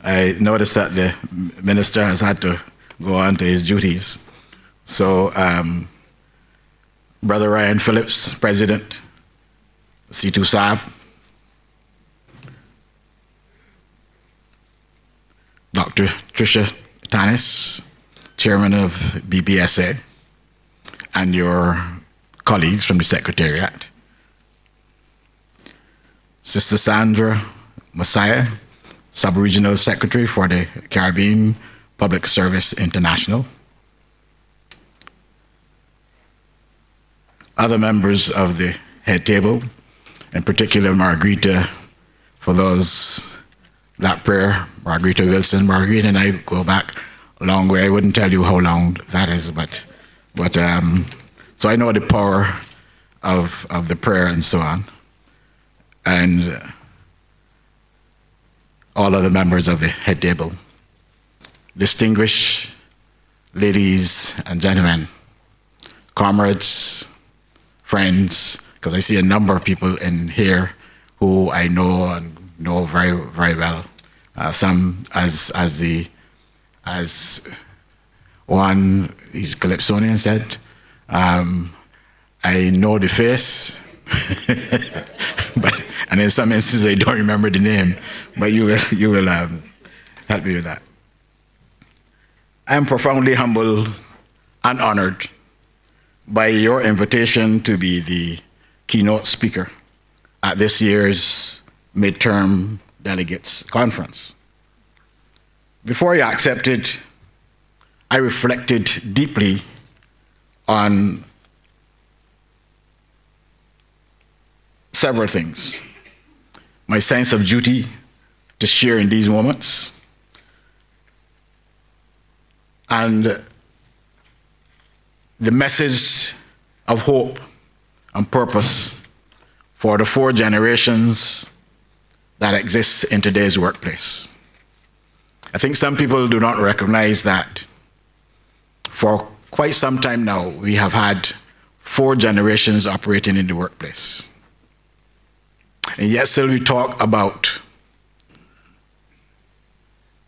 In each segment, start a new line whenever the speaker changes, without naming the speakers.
I noticed that the minister has had to go on to his duties. So, Brother Ryan Phillips, President, CTUSAB, Dr. Tricia Tanis, Chairman of BPSA, and your colleagues from the Secretariat, Sister Sandra Messiah, Sub-Regional Secretary for the Caribbean Public Service International, other members of the head table, in particular Margarita, for those, that prayer, Margarita Wilson. Margarita and I go back a long way. I wouldn't tell you how long that is, but so I know the power of the prayer and so on. And all of the members of the head table, distinguished ladies and gentlemen, comrades, friends, because I see a number of people in here who I know and know very, very well. Some as one, he's Calypsonian, said, I know the face, and in some instances I don't remember the name, but you will help me with that. I am profoundly humbled and honored by your invitation to be the keynote speaker at this year's midterm Delegates Conference. Before I accepted, I reflected deeply on several things. My sense of duty to share in these moments, and the message of hope and purpose for the 4 generations that exist in today's workplace. I think some people do not recognize that for quite some time now, we have had 4 generations operating in the workplace. And yet still we talk about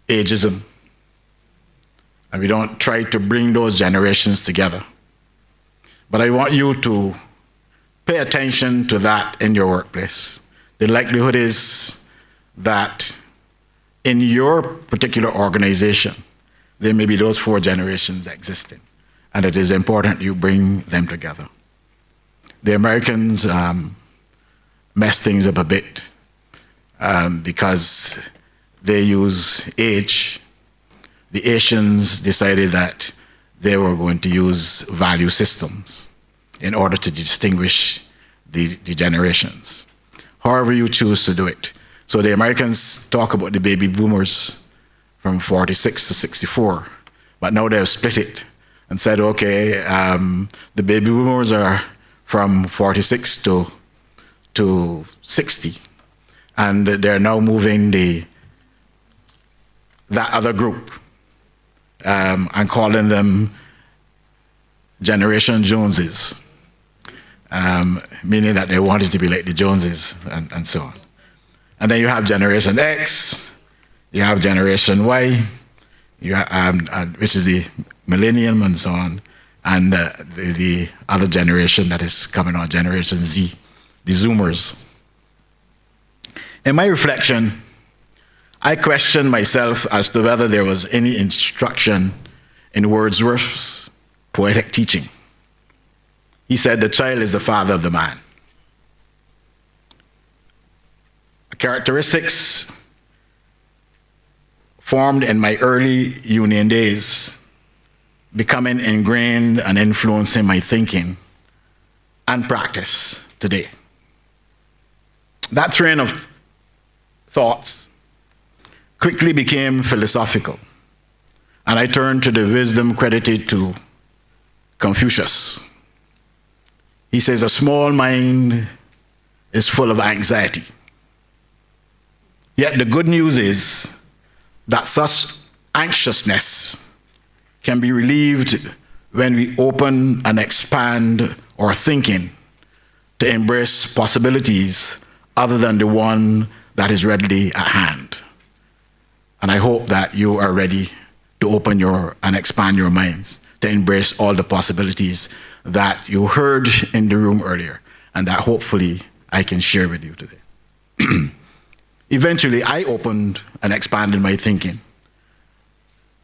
ageism, and we don't try to bring those generations together. But I want you to pay attention to that in your workplace. The likelihood is that in your particular organization, there may be those 4 generations existing, and it is important you bring them together. The Americans mess things up a bit because they use age. The Asians decided that they were going to use value systems in order to distinguish the generations. However you choose to do it. So the Americans talk about the baby boomers from 46 to 64, but now they've split it and said, okay, the baby boomers are from 46 to 60, and they're now moving that other group and calling them Generation Joneses, meaning that they wanted to be like the Joneses and so on. And then you have Generation X, you have Generation Y, you have, which is the millennium and so on, and the other generation that is coming on, Generation Z, the Zoomers. In my reflection, I questioned myself as to whether there was any instruction in Wordsworth's poetic teaching. He said, the child is the father of the man. Characteristics formed in my early union days, becoming ingrained and influencing my thinking and practice today. That train of thoughts quickly became philosophical, and I turned to the wisdom credited to Confucius. He says, a small mind is full of anxiety. Yet the good news is that such anxiousness can be relieved when we open and expand our thinking to embrace possibilities other than the one that is readily at hand. And I hope that you are ready to open and expand your minds to embrace all the possibilities that you heard in the room earlier and that hopefully I can share with you today. Eventually, I opened and expanded my thinking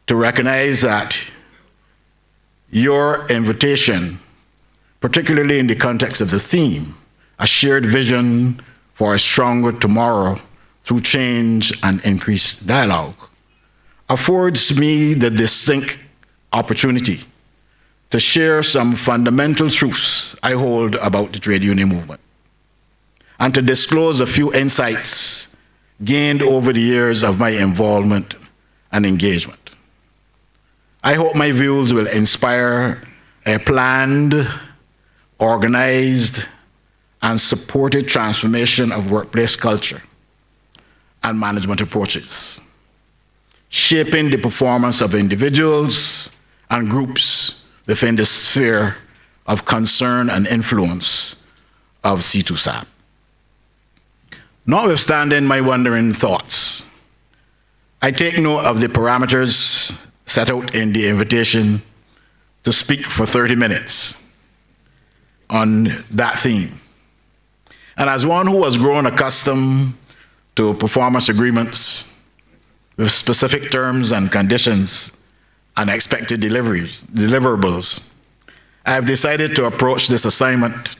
to recognize that your invitation, particularly in the context of the theme, a shared vision for a stronger tomorrow through change and increased dialogue, affords me the distinct opportunity to share some fundamental truths I hold about the trade union movement and to disclose a few insights gained over the years of my involvement and engagement. I hope my views will inspire a planned, organized, and supported transformation of workplace culture and management approaches, shaping the performance of individuals and groups within the sphere of concern and influence of CTUSAB. Notwithstanding my wandering thoughts, I take note of the parameters set out in the invitation to speak for 30 minutes on that theme. And as one who has grown accustomed to performance agreements with specific terms and conditions and expected deliverables, I have decided to approach this assignment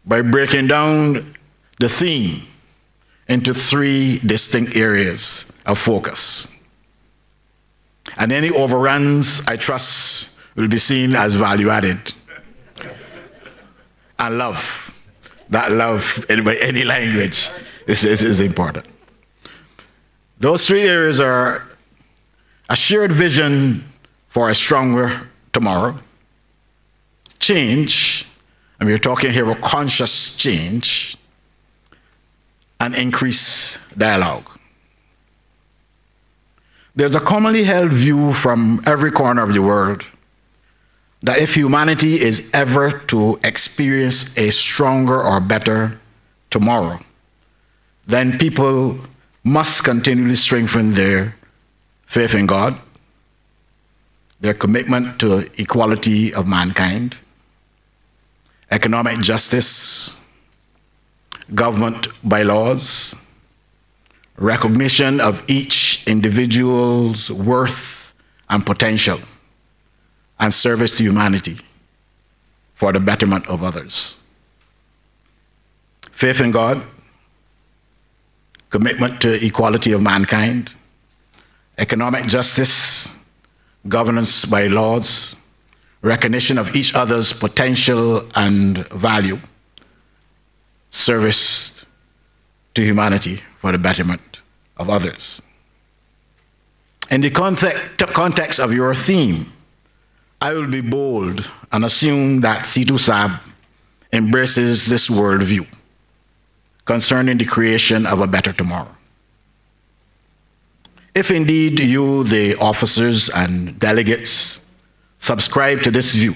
by breaking down the theme into 3 distinct areas of focus. And any overruns, I trust, will be seen as value added. And love. That love in any language is important. Those 3 areas are a shared vision for a stronger tomorrow, change, and we're talking here about conscious change, and increase dialogue. There's a commonly held view from every corner of the world that if humanity is ever to experience a stronger or better tomorrow, then people must continually strengthen their faith in God, their commitment to equality of mankind, economic justice, government bylaws, recognition of each individual's worth and potential, and service to humanity for the betterment of others. Faith in God, commitment to equality of mankind, economic justice, governance by laws, recognition of each other's potential and value, service to humanity for the betterment of others. In the context of your theme, I will be bold and assume that CTUSAB embraces this worldview concerning the creation of a better tomorrow. If indeed you, the officers and delegates, subscribe to this view,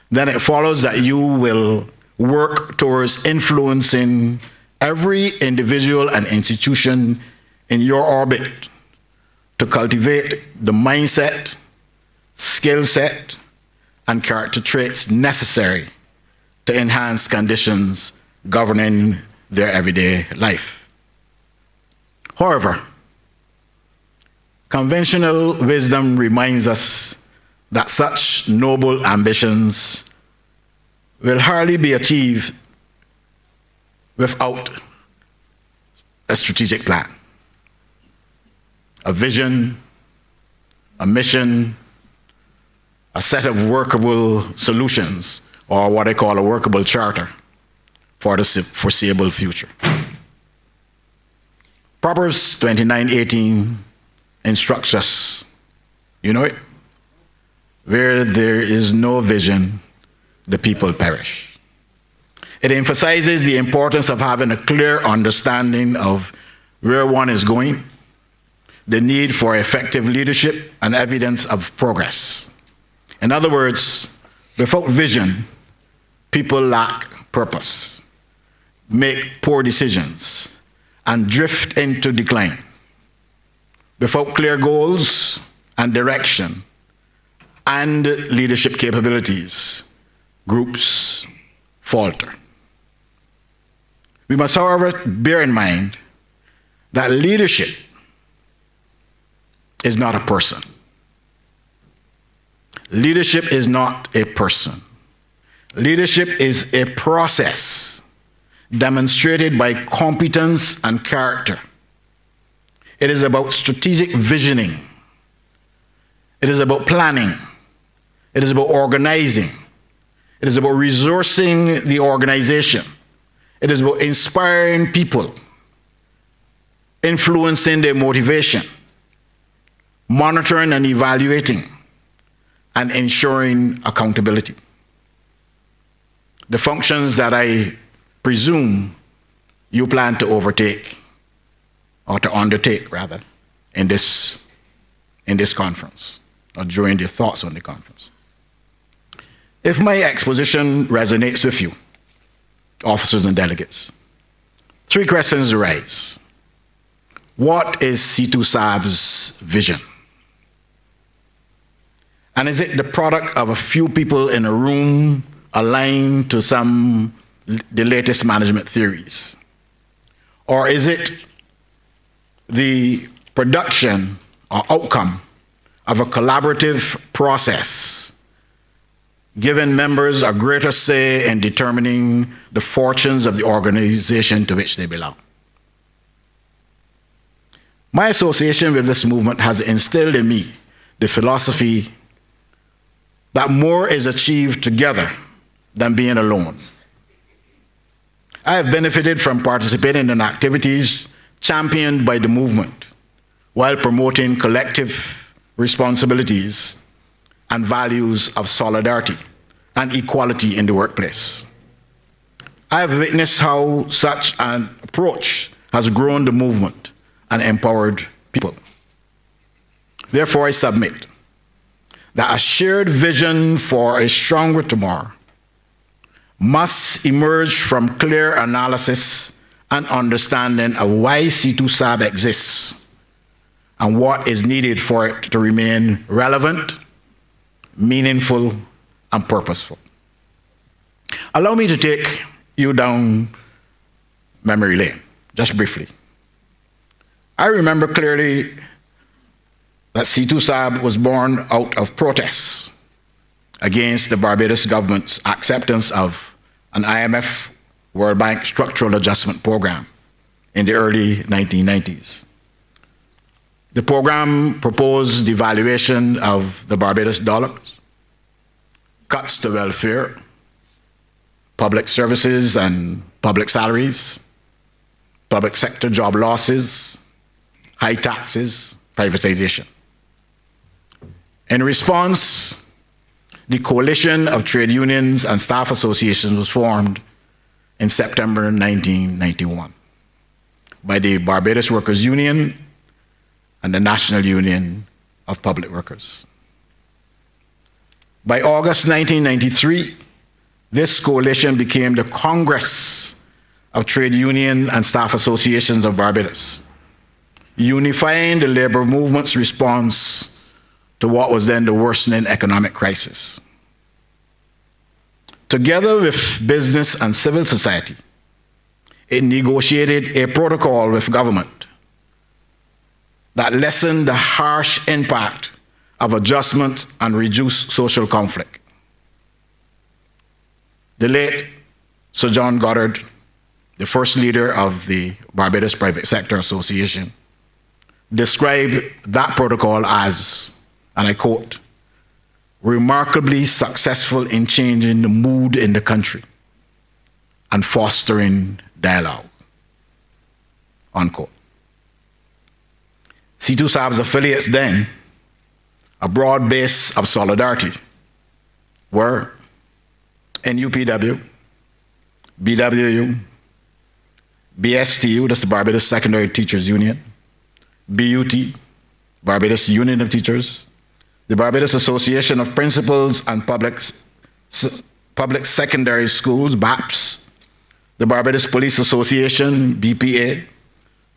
then it follows that you will work towards influencing every individual and institution in your orbit to cultivate the mindset, skill set, and character traits necessary to enhance conditions governing their everyday life. However, conventional wisdom reminds us that such noble ambitions will hardly be achieved without a strategic plan, a vision, a mission, a set of workable solutions, or what I call a workable charter for the foreseeable future. Proverbs 29:18 instructs us, you know it, where there is no vision, the people perish. It emphasizes the importance of having a clear understanding of where one is going, the need for effective leadership, and evidence of progress. In other words, without vision, people lack purpose, make poor decisions, and drift into decline. Without clear goals and direction and leadership capabilities, groups falter. We must, however, bear in mind that leadership is not a person. Leadership is not a person. Leadership is a process demonstrated by competence and character. It is about strategic visioning. It is about planning. It is about organizing. It is about resourcing the organization. It is about inspiring people, influencing their motivation, monitoring and evaluating, and ensuring accountability. The functions that I presume you plan to overtake, or to undertake rather, in this conference, or during your thoughts on the conference. If my exposition resonates with you, officers and delegates, three questions arise. What is CTUSAB's vision? And is it the product of a few people in a room aligned to the latest management theories? Or is it the production or outcome of a collaborative process, giving members a greater say in determining the fortunes of the organization to which they belong? My association with this movement has instilled in me the philosophy that more is achieved together than being alone. I have benefited from participating in activities championed by the movement while promoting collective responsibilities and values of solidarity and equality in the workplace. I have witnessed how such an approach has grown the movement and empowered people. Therefore, I submit that a shared vision for a stronger tomorrow must emerge from clear analysis and understanding of why CTUSAB exists and what is needed for it to remain relevant, meaningful, and purposeful. Allow me to take you down memory lane, just briefly. I remember clearly that CTUSAB was born out of protests against the Barbados government's acceptance of an IMF World Bank structural adjustment program in the early 1990s. The program proposed devaluation of the Barbados dollar, cuts to welfare, public services and public salaries, public sector job losses, high taxes, privatization. In response, the coalition of trade unions and staff associations was formed in September 1991 by the Barbados Workers Union and the National Union of Public Workers. By August 1993, this coalition became the Congress of Trade Union and Staff Associations of Barbados, unifying the labor movement's response to what was then the worsening economic crisis. Together with business and civil society, it negotiated a protocol with government that lessened the harsh impact of adjustment and reduced social conflict. The late Sir John Goddard, the first leader of the Barbados Private Sector Association, described that protocol as, and I quote, remarkably successful in changing the mood in the country and fostering dialogue, unquote. CTUSAB's affiliates then, a broad base of solidarity, were NUPW, BWU, BSTU, that's the Barbados Secondary Teachers Union, BUT, Barbados Union of Teachers, the Barbados Association of Principals and Public Secondary Schools, BAPS, the Barbados Police Association, BPA,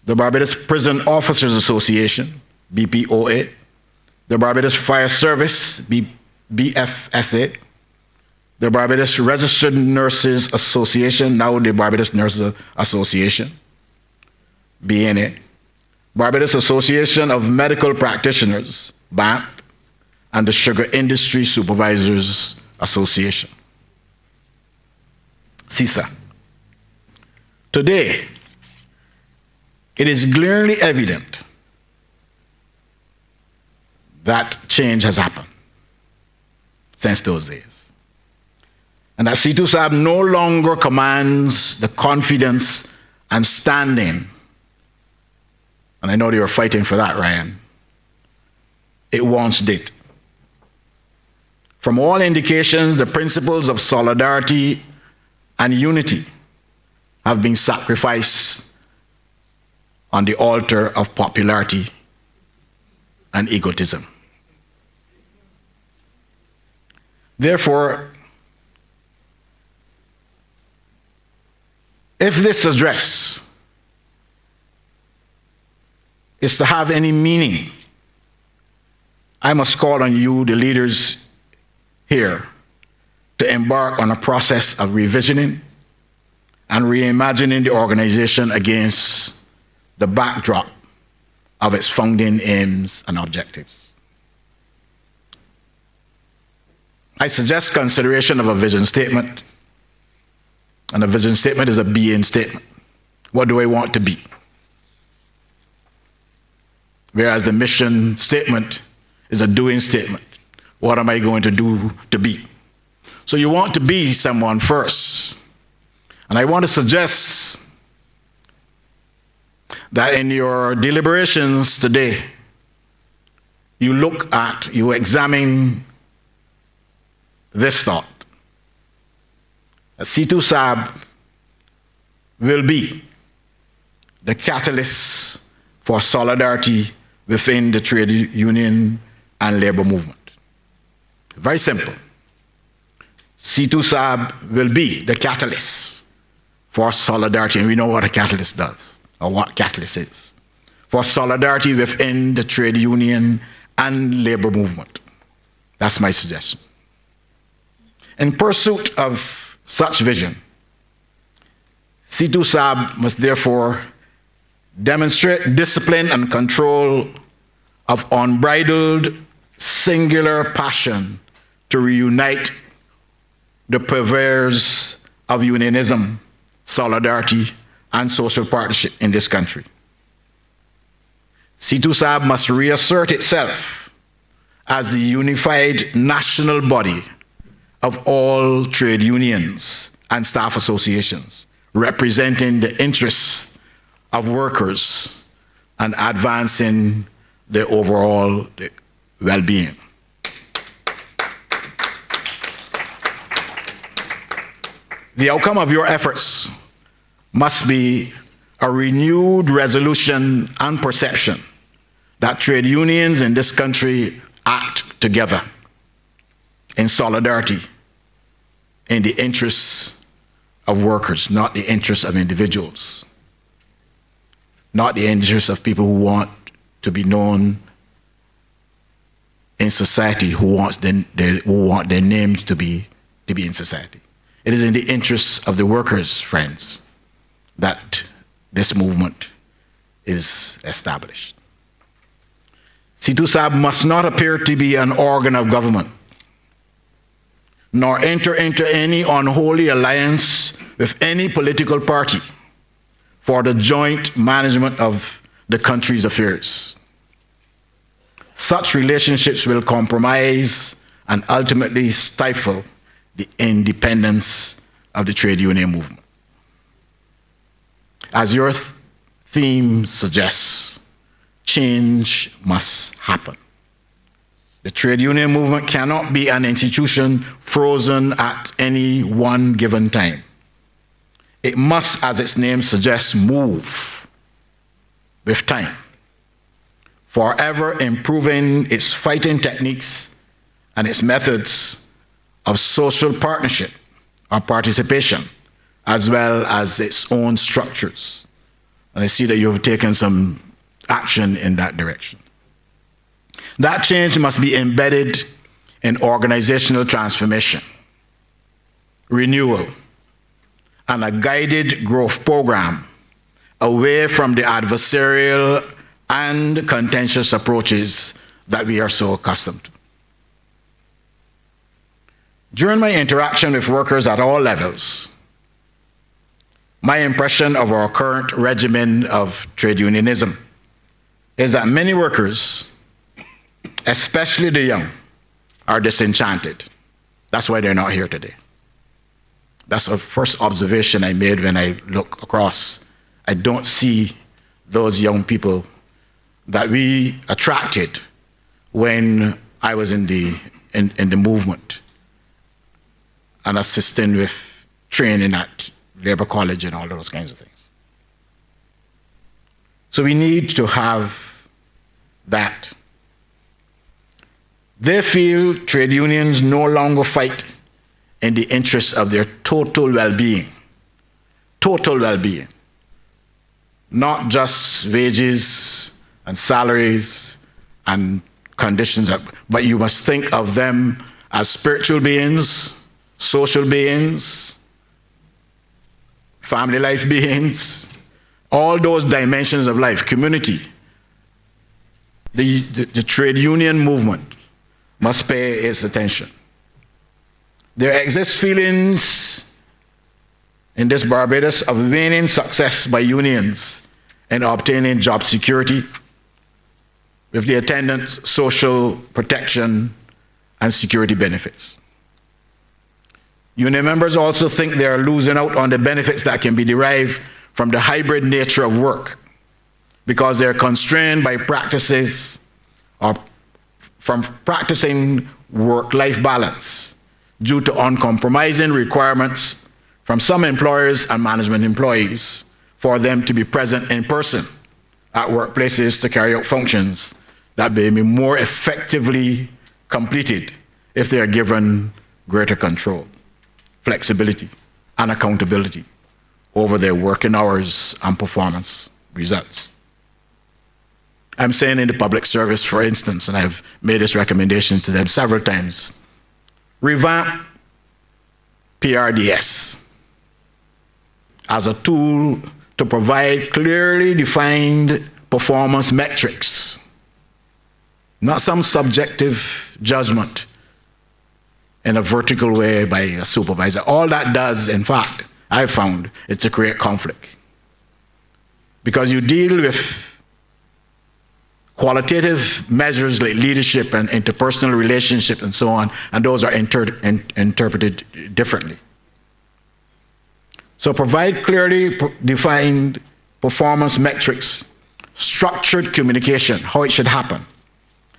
the Barbados Prison Officers Association, BPOA, the Barbados Fire Service, BFSA, the Barbados Registered Nurses Association, now the Barbados Nurses Association, BNA, Barbados Association of Medical Practitioners, BAP, and the Sugar Industry Supervisors Association, CTUSAB. Today, it is glaringly evident that change has happened since those days, and that CTUSAB no longer commands the confidence and standing, and I know they were fighting for that, Ryan, it once did. From all indications, the principles of solidarity and unity have been sacrificed on the altar of popularity and egotism. Therefore, if this address is to have any meaning, I must call on you, the leaders here, to embark on a process of revisioning and reimagining the organization against the backdrop of its founding aims and objectives. I suggest consideration of a vision statement, and a vision statement is a being statement. What do I want to be? Whereas the mission statement is a doing statement. What am I going to do to be? So you want to be someone first. And I want to suggest that in your deliberations today, you examine this thought. That CTUSAB will be the catalyst for solidarity within the trade union and labor movement. Very simple. CTUSAB will be the catalyst for solidarity, and we know what a catalyst does, or what catalyst is, for solidarity within the trade union and labor movement. That's my suggestion. In pursuit of such vision, CTUSAB must therefore demonstrate discipline and control of unbridled, singular passion to reunite the purveyors of unionism, solidarity, and social partnership in this country. CTUSAB must reassert itself as the unified national body of all trade unions and staff associations, representing the interests of workers and advancing their overall well-being. The outcome of your efforts must be a renewed resolution and perception that trade unions in this country act together in solidarity in the interests of workers, not the interests of individuals, not the interests of people who want to be known in society, who want their names to be in society. It is in the interests of the workers, friends, that this movement is established. CTUSAB must not appear to be an organ of government, nor enter into any unholy alliance with any political party for the joint management of the country's affairs. Such relationships will compromise and ultimately stifle the independence of the trade union movement. As your theme suggests, change must happen. The trade union movement cannot be an institution frozen at any one given time. It must, as its name suggests, move with time, forever improving its fighting techniques and its methods of social partnership or participation, as well as its own structures. And I see that you've taken some action in that direction. That change must be embedded in organizational transformation, renewal, and a guided growth program away from the adversarial and contentious approaches that we are so accustomed to. During my interaction with workers at all levels, my impression of our current regimen of trade unionism is that many workers, especially the young, are disenchanted. That's why they're not here today. That's a first observation I made when I look across. I don't see those young people that we attracted when I was in the movement and assisting with training at Labor College and all those kinds of things. So we need to have that. They feel trade unions no longer fight in the interests of their total well-being. Total well-being. Not just wages and salaries and conditions, but you must think of them as spiritual beings, social beings, family life beings, all those dimensions of life, community. The trade union movement must pay its attention. There exist feelings in this Barbados of waning success by unions in obtaining job security with the attendant social protection and security benefits. Union members also think they are losing out on the benefits that can be derived from the hybrid nature of work because they're constrained by practices or from practicing work-life balance due to uncompromising requirements from some employers and management employees for them to be present in person at workplaces to carry out functions that may be more effectively completed if they are given greater control, flexibility, and accountability over their working hours and performance results. I'm saying in the public service, for instance, and I've made this recommendation to them several times, revamp PRDS as a tool to provide clearly defined performance metrics, not some subjective judgment in a vertical way by a supervisor. All that does, in fact, I've found, is to create conflict. Because you deal with qualitative measures like leadership and interpersonal relationships and so on, and those are interpreted differently. So provide clearly defined performance metrics, structured communication, how it should happen,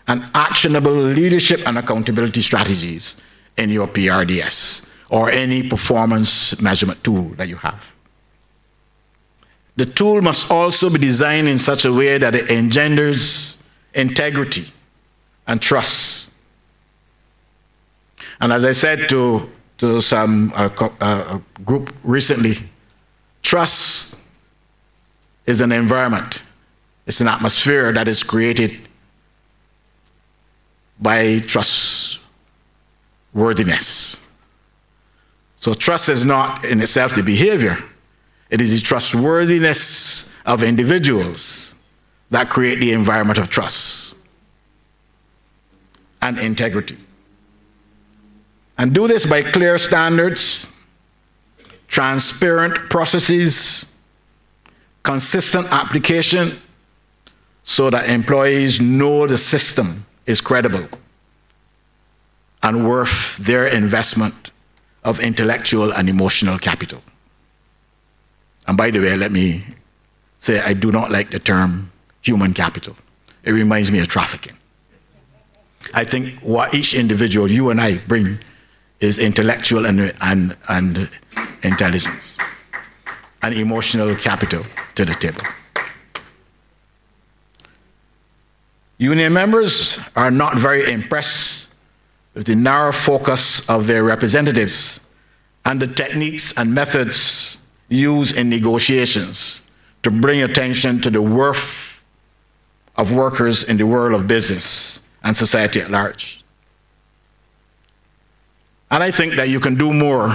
and actionable leadership and accountability strategies in your PRDS or any performance measurement tool that you have. The tool must also be designed in such a way that it engenders integrity and trust. And as I said to some group recently, trust is an environment. It's an atmosphere that is created by trustworthiness. So trust is not in itself the behavior. It is the trustworthiness of individuals that create the environment of trust and integrity. And do this by clear standards, transparent processes, consistent application, so that employees know the system is credible and worth their investment of intellectual and emotional capital. And by the way, let me say I do not like the term human capital. It reminds me of trafficking. I think what each individual, you and I, bring is intellectual and intelligence and emotional capital to the table. Union members are not very impressed with the narrow focus of their representatives and the techniques and methods used in negotiations to bring attention to the worth of workers in the world of business and society at large. And I think that you can do more,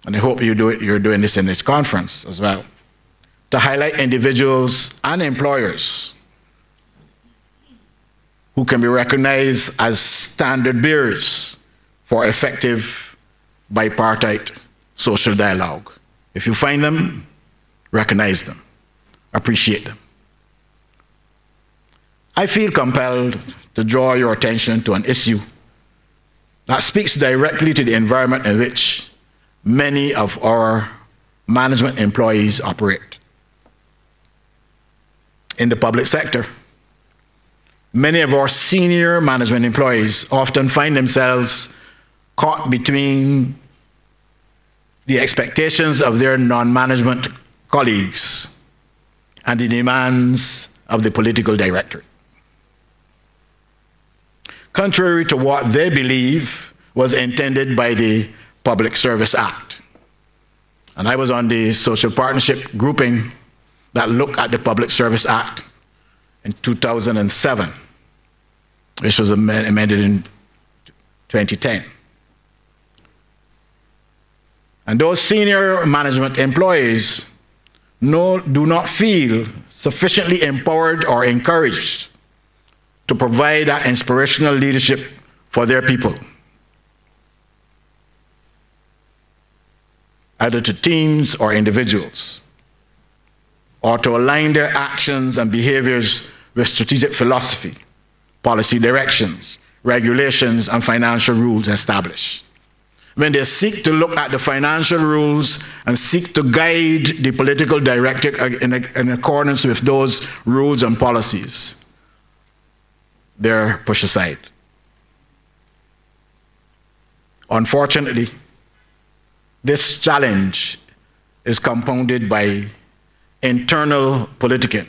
and I hope you're doing this in this conference as well, to highlight individuals and employers who can be recognized as standard bearers for effective bipartite social dialogue. If you find them, recognize them, appreciate them. I feel compelled to draw your attention to an issue that speaks directly to the environment in which many of our management employees operate. In the public sector, many of our senior management employees often find themselves caught between the expectations of their non-management colleagues and the demands of the political directorate. Contrary to what they believe was intended by the Public Service Act. And I was on the social partnership grouping that looked at the Public Service Act in 2007, which was amended in 2010. And those senior management employees do not feel sufficiently empowered or encouraged to provide that inspirational leadership for their people, either to teams or individuals, or to align their actions and behaviors with strategic philosophy, policy directions, regulations, and financial rules established. When they seek to look at the financial rules and seek to guide the political directorate in accordance with those rules and policies, they're pushed aside. Unfortunately, this challenge is compounded by internal politicking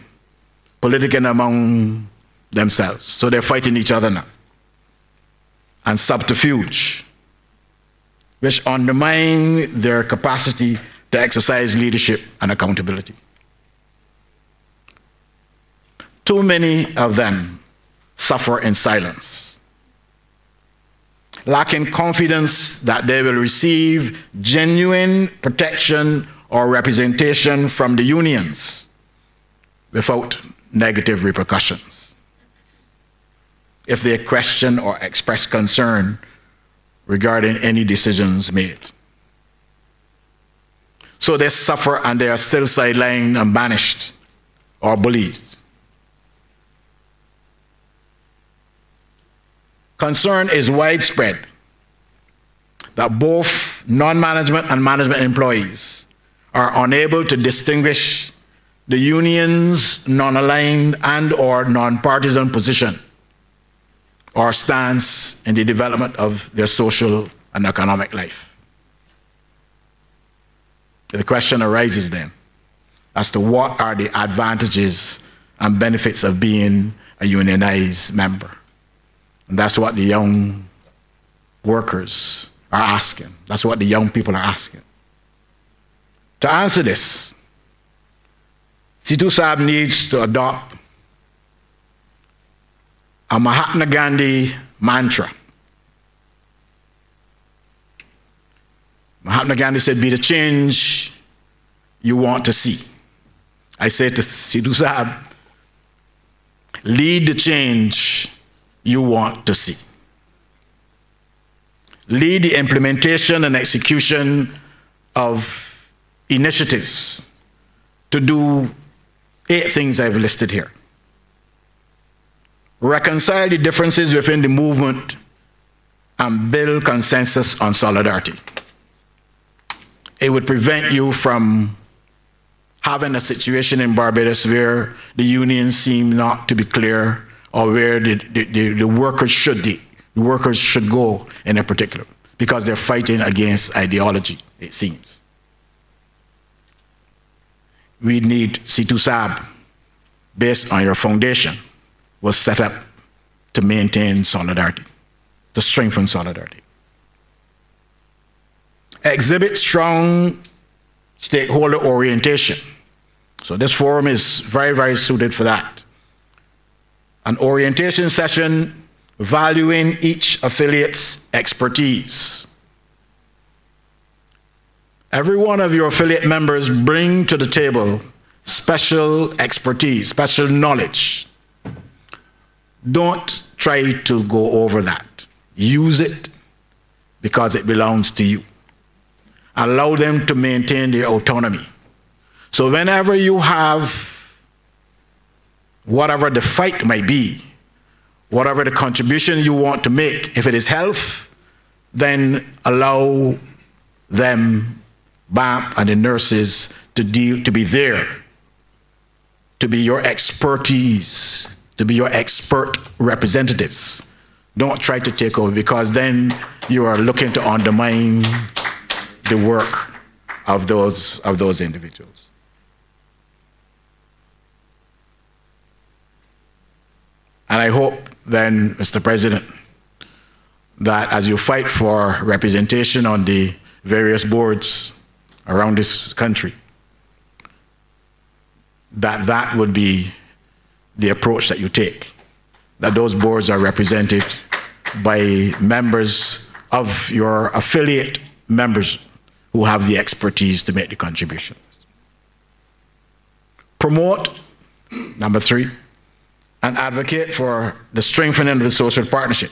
among themselves. So they're fighting each other now. And subterfuge, which undermine their capacity to exercise leadership and accountability. Too many of them suffer in silence, lacking confidence that they will receive genuine protection or representation from the unions without negative repercussions if they question or express concern regarding any decisions made. So they suffer and they are still sidelined and banished or bullied. Concern is widespread that both non-management and management employees are unable to distinguish the union's non-aligned and or non-partisan position or stance in the development of their social and economic life. The question arises then as to what are the advantages and benefits of being a unionized member. And that's what the young workers are asking. That's what the young people are asking. To answer this, CTUSAB needs to adopt a Mahatma Gandhi mantra. Mahatma Gandhi said, "Be the change you want to see." I say to CTUSAB, lead the change you want to see. Lead the implementation and execution of initiatives to do 8 things I've listed here. Reconcile the differences within the movement and build consensus on solidarity. It would prevent you from having a situation in Barbados where the unions seem not to be clear or where the workers should go in a particular, because they're fighting against ideology, it seems. We need CTUSAB, based on your foundation, was set up to maintain solidarity, to strengthen solidarity. Exhibit strong stakeholder orientation. So this forum is very, very suited for that. An orientation session valuing each affiliate's expertise. Every one of your affiliate members bring to the table special expertise, special knowledge. Don't try to go over that. Use it because it belongs to you. Allow them to maintain their autonomy. So whenever you have whatever the fight might be, whatever the contribution you want to make, if it is health, then allow them, BAMP and the nurses, to be there, to be your expertise, to be your expert representatives. Don't try to take over, because then you are looking to undermine the work of those individuals. And I hope then, Mr. President, that as you fight for representation on the various boards around this country, that would be the approach that you take, that those boards are represented by members of your affiliate members who have the expertise to make the contributions. Promote, number 3, and advocate for the strengthening of the social partnership.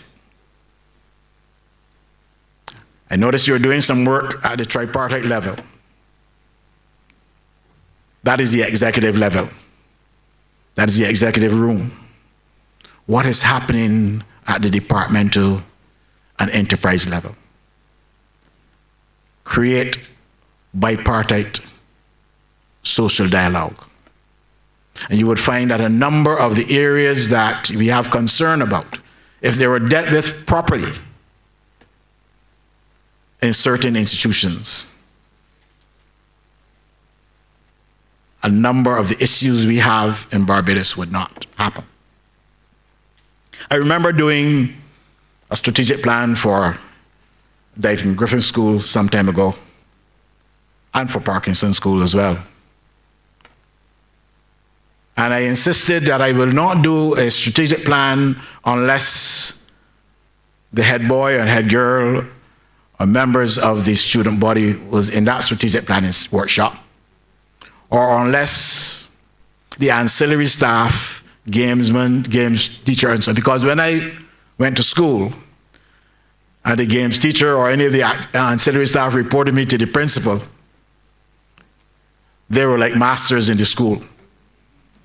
I notice you're doing some work at the tripartite level. That is the executive level. That is the executive room. What is happening at the departmental and enterprise level? Create bipartite social dialogue. And you would find that a number of the areas that we have concern about, if they were dealt with properly in certain institutions, a number of the issues we have in Barbados would not happen. I remember doing a strategic plan for Dighton Griffin School some time ago, and for Parkinson School as well. And I insisted that I will not do a strategic plan unless the head boy and head girl or members of the student body was in that strategic planning workshop, or unless the ancillary staff, gamesmen, games teacher, and so on. Because when I went to school, and the games teacher or any of the ancillary staff reported me to the principal, they were like masters in the school.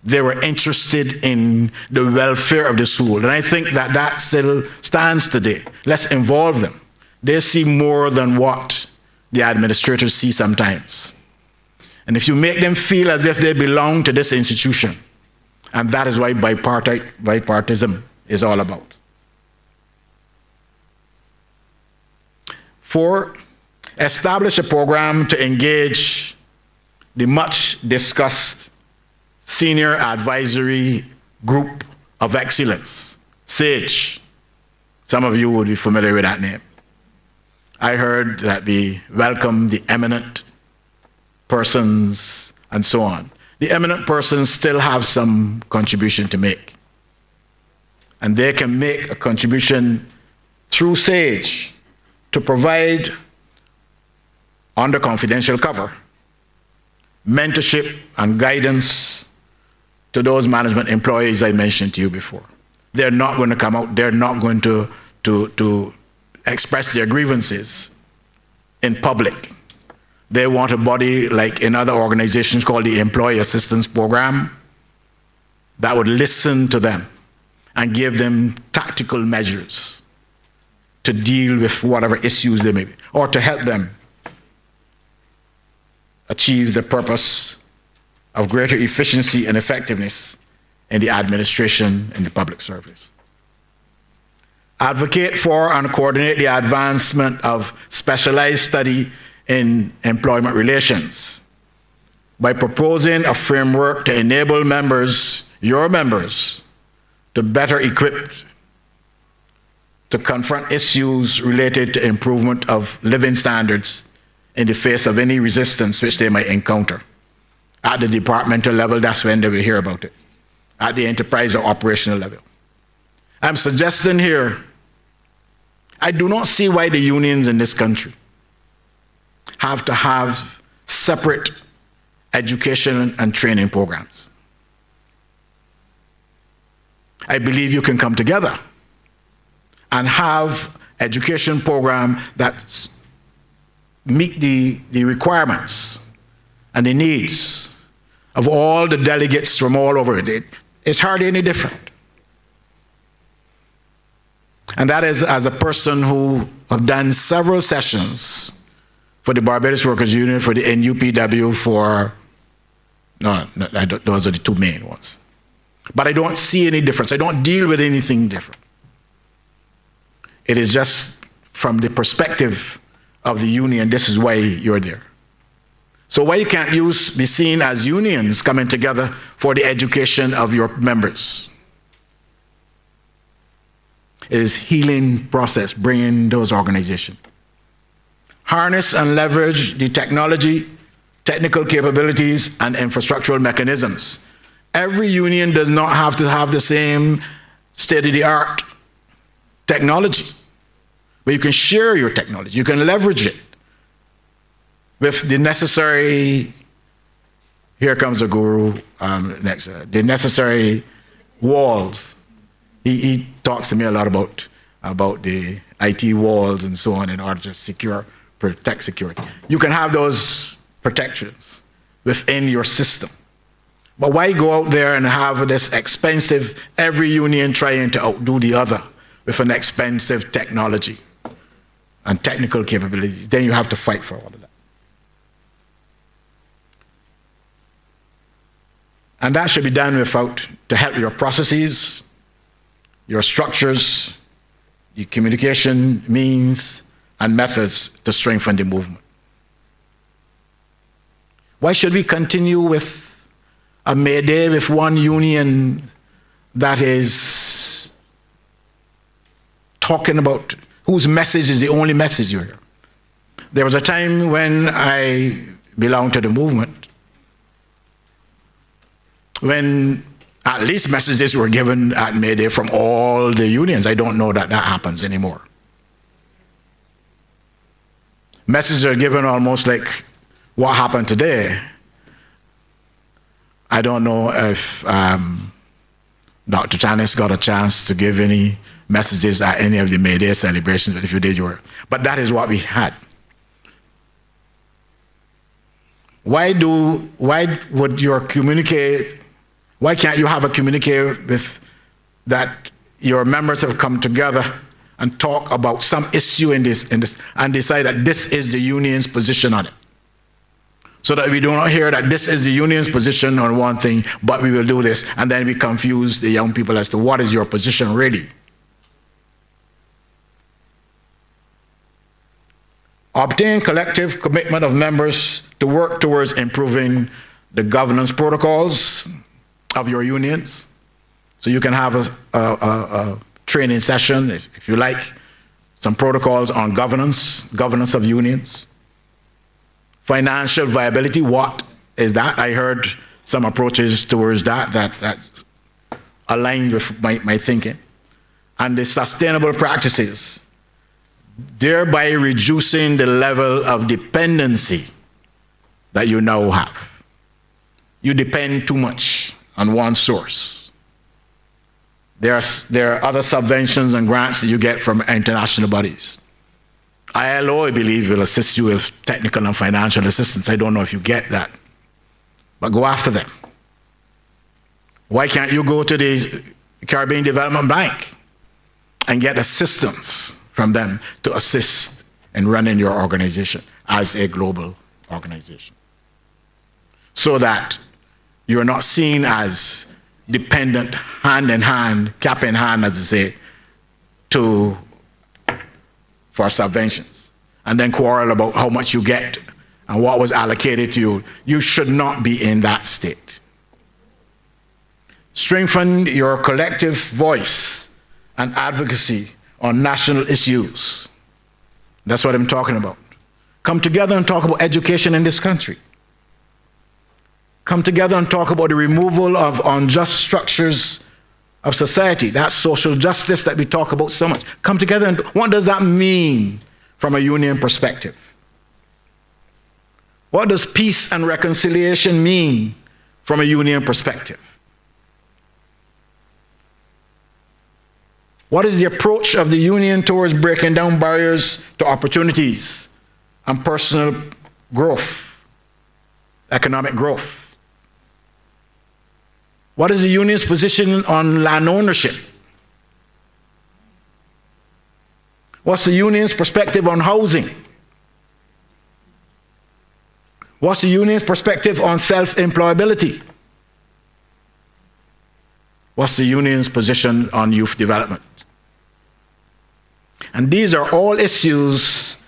They were interested in the welfare of the school. And I think that that still stands today. Let's involve them. They see more than what the administrators see sometimes. And if you make them feel as if they belong to this institution, and that is what bipartisan is all about. 4, establish a program to engage the much discussed Senior Advisory Group of Excellence, SAGE. Some of you would be familiar with that name. I heard that we welcome the eminent persons and so on. The eminent persons still have some contribution to make. And they can make a contribution through SAGE to provide, under confidential cover, mentorship and guidance to those management employees I mentioned to you before. They're not going to come out, they're not going to express their grievances in public. They want a body like in other organizations called the Employee Assistance Program that would listen to them and give them tactical measures to deal with whatever issues they may be, or to help them achieve the purpose of greater efficiency and effectiveness in the administration and the public service. Advocate for and coordinate the advancement of specialized study in employment relations by proposing a framework to enable members, your members, to better equipped to confront issues related to improvement of living standards in the face of any resistance which they might encounter. At the departmental level, that's when they will hear about it. At the enterprise or operational level. I'm suggesting here, I do not see why the unions in this country have to have separate education and training programs. I believe you can come together and have education program that meet the requirements and the needs of all the delegates from all over it. It's hardly any different. And that is as a person who have done several sessions for the Barbados Workers Union, for the NUPW, those are the two main ones. But I don't see any difference. I don't deal with anything different. It is just from the perspective of the union, this is why you're there. So why you can't be seen as unions coming together for the education of your members? It is healing process, bringing those organizations. Harness and leverage the technology, technical capabilities, and infrastructural mechanisms. Every union does not have to have the same state-of-the-art technology, but you can share your technology, you can leverage it with the necessary, here comes the guru next, the necessary walls. He talks to me a lot about the IT walls and so on in order to protect security. You can have those protections within your system. But why go out there and have this expensive, every union trying to outdo the other with an expensive technology and technical capabilities? Then you have to fight for all of that. And that should be done to help your processes, your structures, your communication means and methods to strengthen the movement. Why should we continue with a May Day with one union that is talking about whose message is the only message you hear? There was a time when I belonged to the movement when at least messages were given at May Day from all the unions. I don't know that happens anymore. Messages are given almost like what happened today. I don't know if Dr. Tanis got a chance to give any messages at any of the May Day celebrations, but if you did, you were. But that is what we had. Why would your communicate? Why can't you have a communique with that your members have come together and talk about some issue in this and decide that this is the union's position on it? So that we do not hear that this is the union's position on one thing, but we will do this, and then we confuse the young people as to what is your position really. Obtain collective commitment of members to work towards improving the governance protocols of your unions. So you can have a training session, if you like, some protocols on governance of unions. Financial viability, what is that? I heard some approaches towards that aligned with my thinking. And the sustainable practices, thereby reducing the level of dependency that you now have. You depend too much on one source. There are other subventions and grants that you get from international bodies. ILO, I believe, will assist you with technical and financial assistance. I don't know if you get that, but go after them. Why can't you go to the Caribbean Development Bank and get assistance from them to assist in running your organization as a global organization, so that you're not seen as dependent, hand in hand, cap in hand, as they say, for subventions, and then quarrel about how much you get and what was allocated to you. You should not be in that state. Strengthen your collective voice and advocacy on national issues. That's what I'm talking about. Come together and talk about education in this country. Come together and talk about the removal of unjust structures of society, that social justice that we talk about so much, come together. And what does that mean from a union perspective? What does peace and reconciliation mean from a union perspective? What is the approach of the union towards breaking down barriers to opportunities and personal growth, economic growth? What is the union's position on land ownership? What's the union's perspective on housing? What's the union's perspective on self-employability? What's the union's position on youth development? And these are all issues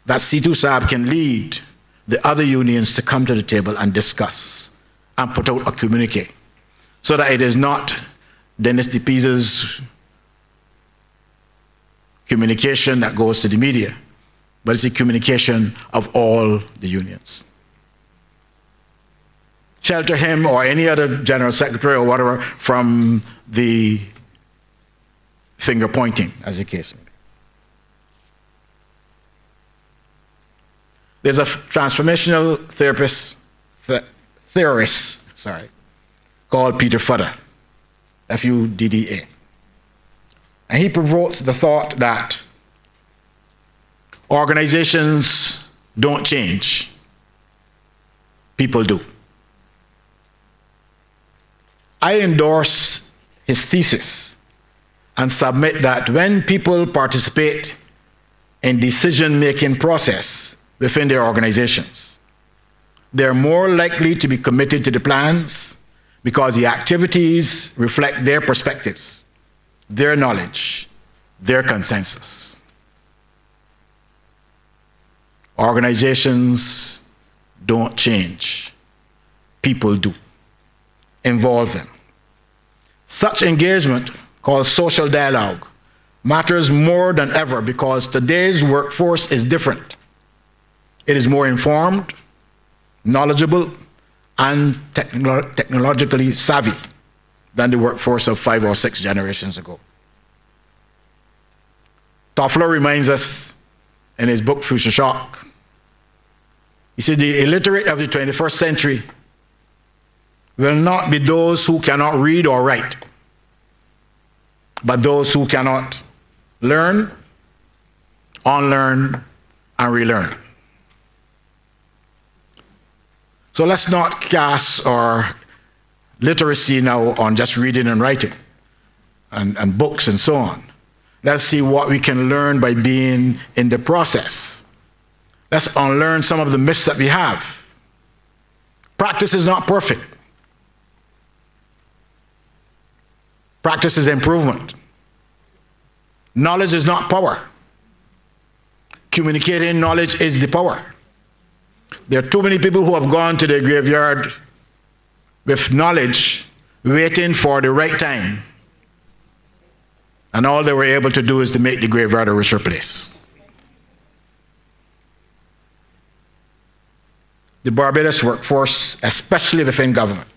that CTUSAB can lead the other unions to come to the table and discuss and put out a communique, so that it is not Dennis DePiza's communication that goes to the media, but it's the communication of all the unions. Shelter him or any other general secretary or whatever from the finger pointing, as the case may be. There's a transformational theorist called Peter Fudda, F-U-D-D-A. And he provokes the thought that organizations don't change, people do. I endorse his thesis and submit that when people participate in decision-making process within their organizations, they're more likely to be committed to the plans because the activities reflect their perspectives, their knowledge, their consensus. Organizations don't change, people do. Involve them. Such engagement, called social dialogue, matters more than ever because today's workforce is different. It is more informed, knowledgeable, and technologically savvy than the workforce of 5 or 6 generations ago. Toffler reminds us in his book, Future Shock, he said the illiterate of the 21st century will not be those who cannot read or write, but those who cannot learn, unlearn, and relearn. So let's not cast our literacy now on just reading and writing and books and so on. Let's see what we can learn by being in the process. Let's unlearn some of the myths that we have. Practice is not perfect. Practice is improvement. Knowledge is not power. Communicating knowledge is the power. There are too many people who have gone to the graveyard with knowledge, waiting for the right time. And all they were able to do is to make the graveyard a richer place. The Barbados workforce, especially within government,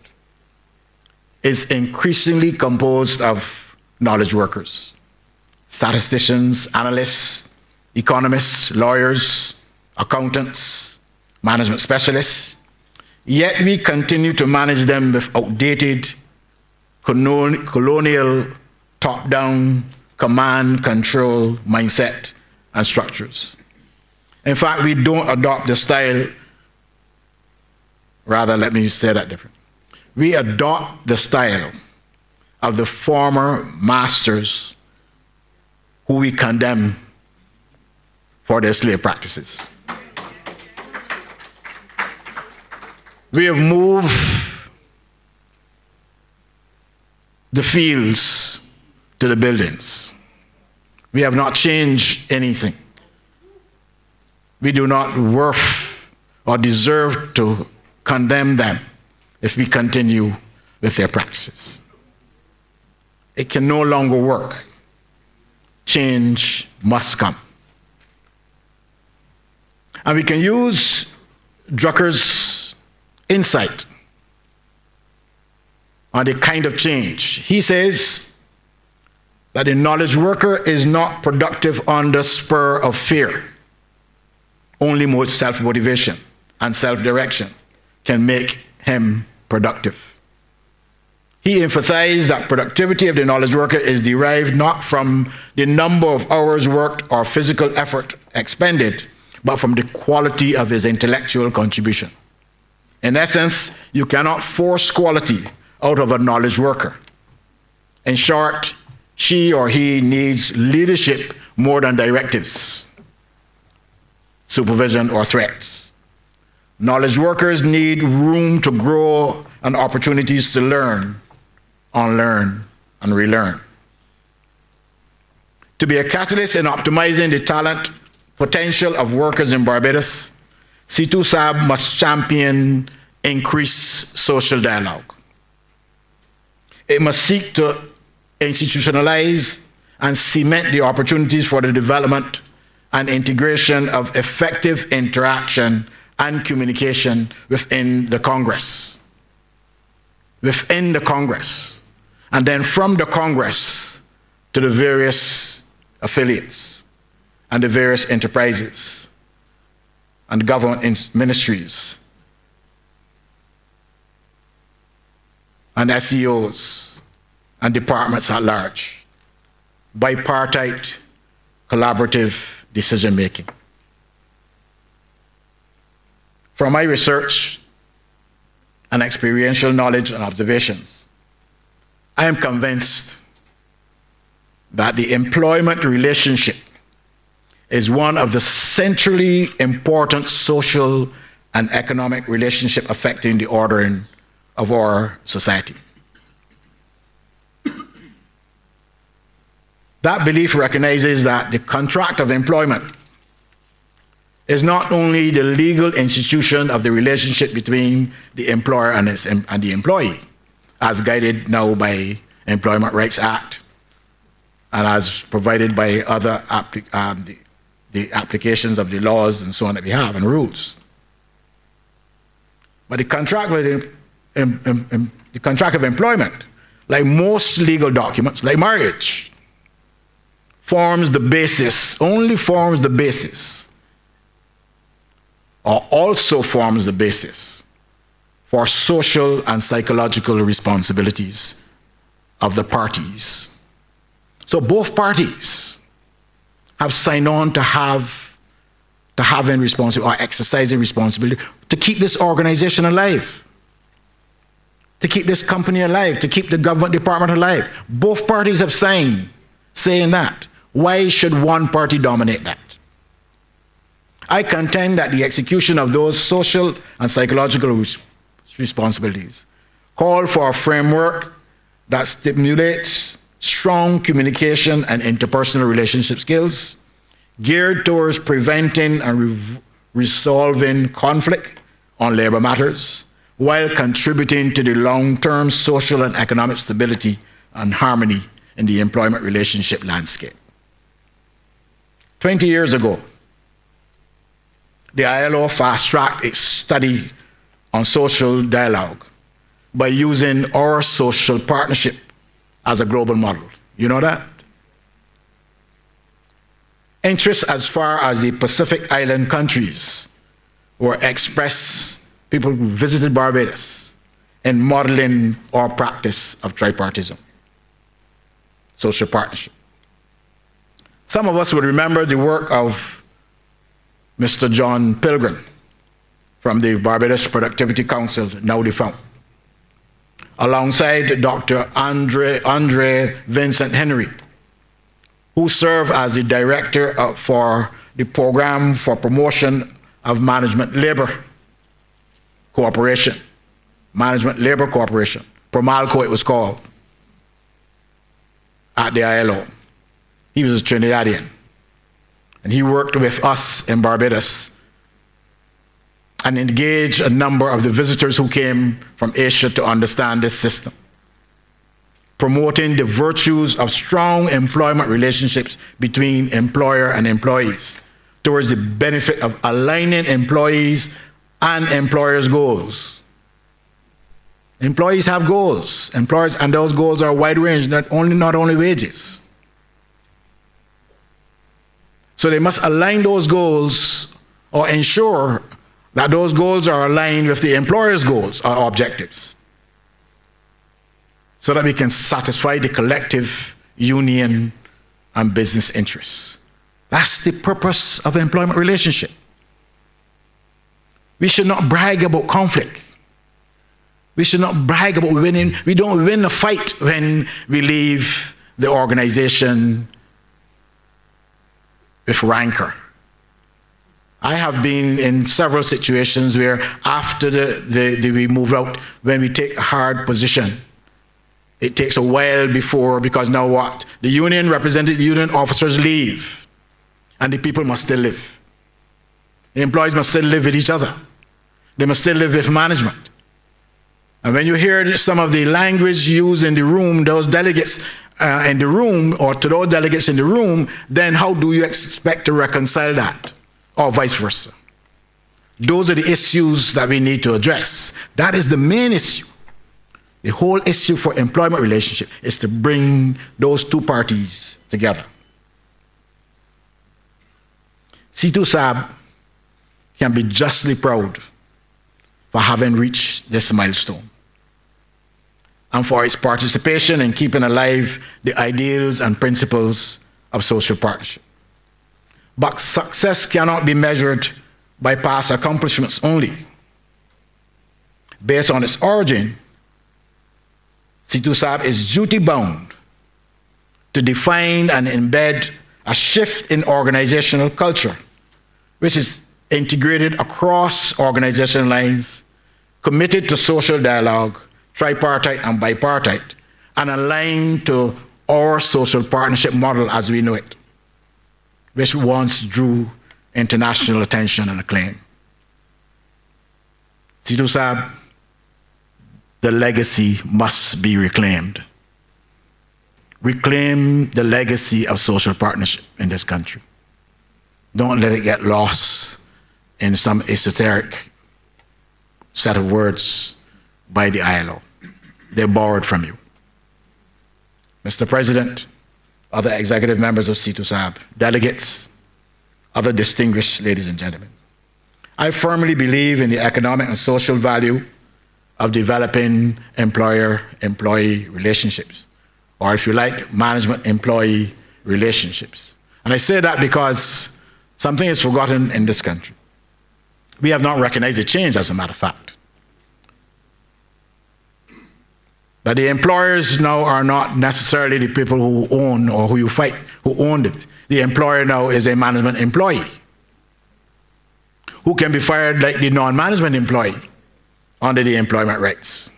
is increasingly composed of knowledge workers, statisticians, analysts, economists, lawyers, accountants, management specialists, yet we continue to manage them with outdated, colonial, top-down, command, control, mindset, and structures. In fact, we don't adopt the style, rather, let me say that differently. We adopt the style of the former masters who we condemn for their slave practices. We have moved the fields to the buildings. We have not changed anything. We do not worth or deserve to condemn them if we continue with their practices. It can no longer work. Change must come. And we can use Drucker's insight on the kind of change. He says that the knowledge worker is not productive on the spur of fear. Only more self-motivation and self-direction can make him productive. He emphasized that productivity of the knowledge worker is derived not from the number of hours worked or physical effort expended, but from the quality of his intellectual contribution. In essence, you cannot force quality out of a knowledge worker. In short, she or he needs leadership more than directives, supervision, or threats. Knowledge workers need room to grow and opportunities to learn, unlearn, and relearn. To be a catalyst in optimizing the talent potential of workers in Barbados, CTUSAB must champion increased social dialogue. It must seek to institutionalize and cement the opportunities for the development and integration of effective interaction and communication within the Congress. Within the Congress. And then from the Congress to the various affiliates and the various enterprises and government ministries and SEOs and departments at large. Bipartite, collaborative decision-making. From my research and experiential knowledge and observations, I am convinced that the employment relationship is one of the centrally important social and economic relationship affecting the ordering of our society. That belief recognizes that the contract of employment is not only the legal institution of the relationship between the employer and the employee, as guided now by Employment Rights Act and as provided by other the applications of the laws and so on that we have and rules. But the contract of employment, like most legal documents, like marriage, forms the basis, only forms the basis, or also forms the basis for social and psychological responsibilities of the parties. So both parties have signed on to having responsibility or exercising responsibility to keep this organization alive, to keep this company alive, to keep the government department alive. Both parties have signed saying that. Why should one party dominate that? I contend that the execution of those social and psychological responsibilities call for a framework that stimulates strong communication and interpersonal relationship skills geared towards preventing and resolving conflict on labor matters while contributing to the long-term social and economic stability and harmony in the employment relationship landscape. 20 years ago, the ILO fast-tracked its study on social dialogue by using our social partnership as a global model. You know that? Interests as far as the Pacific Island countries were expressed, people who visited Barbados, in modeling our practice of tripartism, social partnership. Some of us would remember the work of Mr. John Pilgrim from the Barbados Productivity Council, now defunct, alongside Dr. Andre Vincent Henry, who served as the director for the Program for Promotion of Management Labor Cooperation, Management Labor Cooperation, PROMALCO it was called, at the ILO. He was a Trinidadian, and he worked with us in Barbados and engaged a number of the visitors who came from Asia to understand this system, promoting the virtues of strong employment relationships between employer and employees towards the benefit of aligning employees and employers' goals. Employees have goals. Employers, and those goals are wide range, not only wages. So they must align those goals or ensure that those goals are aligned with the employer's goals or objectives, so that we can satisfy the collective union and business interests. That's the purpose of employment relationship. We should not brag about conflict. We should not brag about winning. We don't win a fight when we leave the organization with rancor. I have been in several situations where after we move out, when we take a hard position, it takes a while before, because now what? The union representative, the union officers leave, and the people must still live. The employees must still live with each other. They must still live with management. And when you hear some of the language used in the room, those delegates in the room, or to those delegates in the room, then how do you expect to reconcile that? Or vice versa? Those are the issues that we need to address. That is the main issue. The whole issue for employment relationship is to bring those two parties together. CTUSAB can be justly proud for having reached this milestone, and for its participation in keeping alive the ideals and principles of social partnership. But success cannot be measured by past accomplishments only. Based on its origin, CTUSAB is duty-bound to define and embed a shift in organizational culture, which is integrated across organizational lines, committed to social dialogue, tripartite and bipartite, and aligned to our social partnership model as we know it, which once drew international attention and acclaim. CTUSAB, the legacy must be reclaimed. Reclaim the legacy of social partnership in this country. Don't let it get lost in some esoteric set of words by the ILO. They're borrowed from you. Mr. President, other executive members of CTUSAB, delegates, other distinguished ladies and gentlemen, I firmly believe in the economic and social value of developing employer-employee relationships, or if you like, management-employee relationships. And I say that because something is forgotten in this country. We have not recognized the change, as a matter of fact. That the employers now are not necessarily the people who own or who you fight, who owned it. The employer now is a management employee who can be fired like the non-management employee under the employment rights.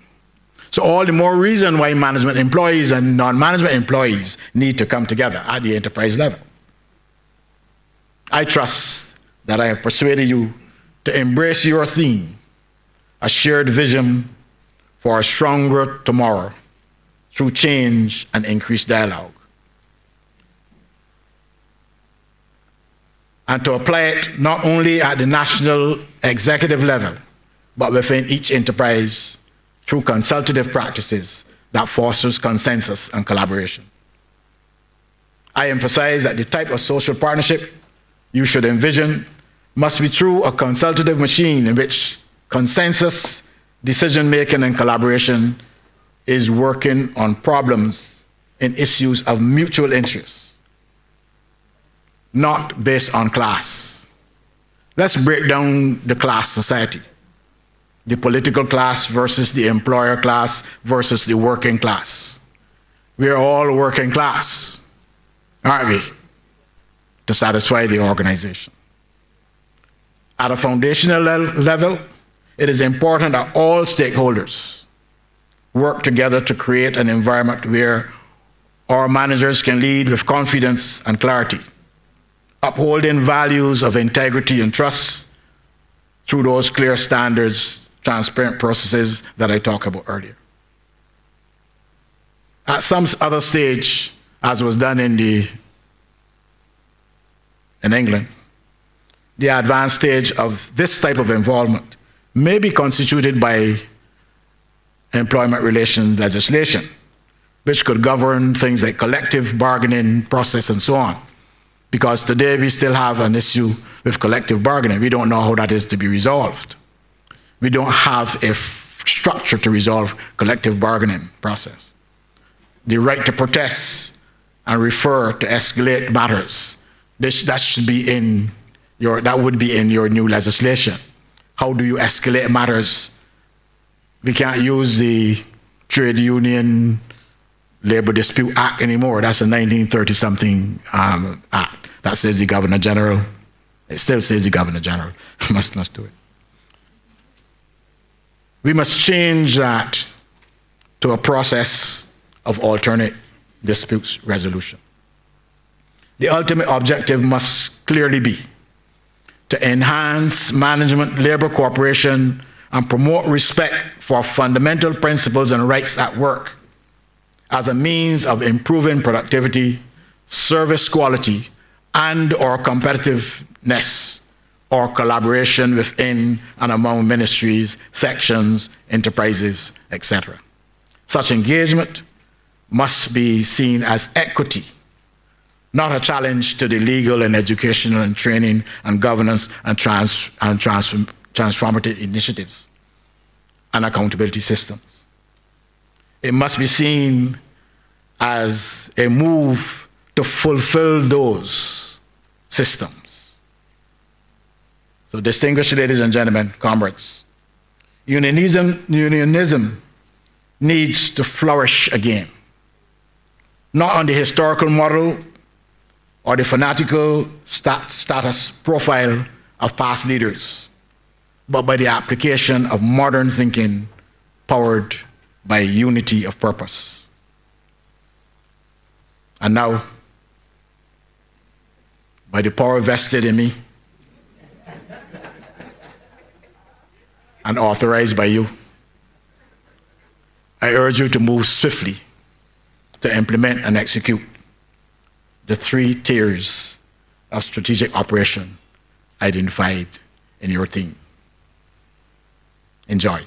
So all the more reason why management employees and non-management employees need to come together at the enterprise level. I trust that I have persuaded you to embrace your theme, a shared vision for a stronger tomorrow through change and increased dialogue, and to apply it not only at the national executive level, but within each enterprise through consultative practices that fosters consensus and collaboration. I emphasize that the type of social partnership you should envision must be through a consultative machine in which consensus, decision-making, and collaboration is working on problems and issues of mutual interest, not based on class. Let's break down the class society. The political class versus the employer class versus the working class. We are all working class, aren't we? To satisfy the organization. At a foundational level, it is important that all stakeholders work together to create an environment where our managers can lead with confidence and clarity, upholding values of integrity and trust through those clear standards, transparent processes that I talked about earlier. At some other stage, as was done in England, the advanced stage of this type of involvement may be constituted by employment relations legislation, which could govern things like collective bargaining process and so on. Because today we still have an issue with collective bargaining. We don't know how that is to be resolved. We don't have a structure to resolve collective bargaining process. The right to protest and refer to escalate matters, that should be in that would be in your new legislation. How do you escalate matters? We can't use the Trade Union Labor Dispute Act anymore. That's a 1930-something act. That says the Governor General. It still says the Governor General must not do it. We must change that to a process of alternate disputes resolution. The ultimate objective must clearly be to enhance management, labor cooperation, and promote respect for fundamental principles and rights at work as a means of improving productivity, service quality, and/or competitiveness or collaboration within and among ministries, sections, enterprises, etc. Such engagement must be seen as equity, not a challenge to the legal and educational and training and governance and transformative initiatives and accountability systems. It must be seen as a move to fulfill those systems. So, distinguished ladies and gentlemen, comrades, unionism needs to flourish again, not on the historical model or the fanatical status profile of past leaders, but by the application of modern thinking powered by unity of purpose. And now, by the power vested in me and authorized by you, I urge you to move swiftly to implement and execute the 3 tiers of strategic operation identified in your theme. Enjoy.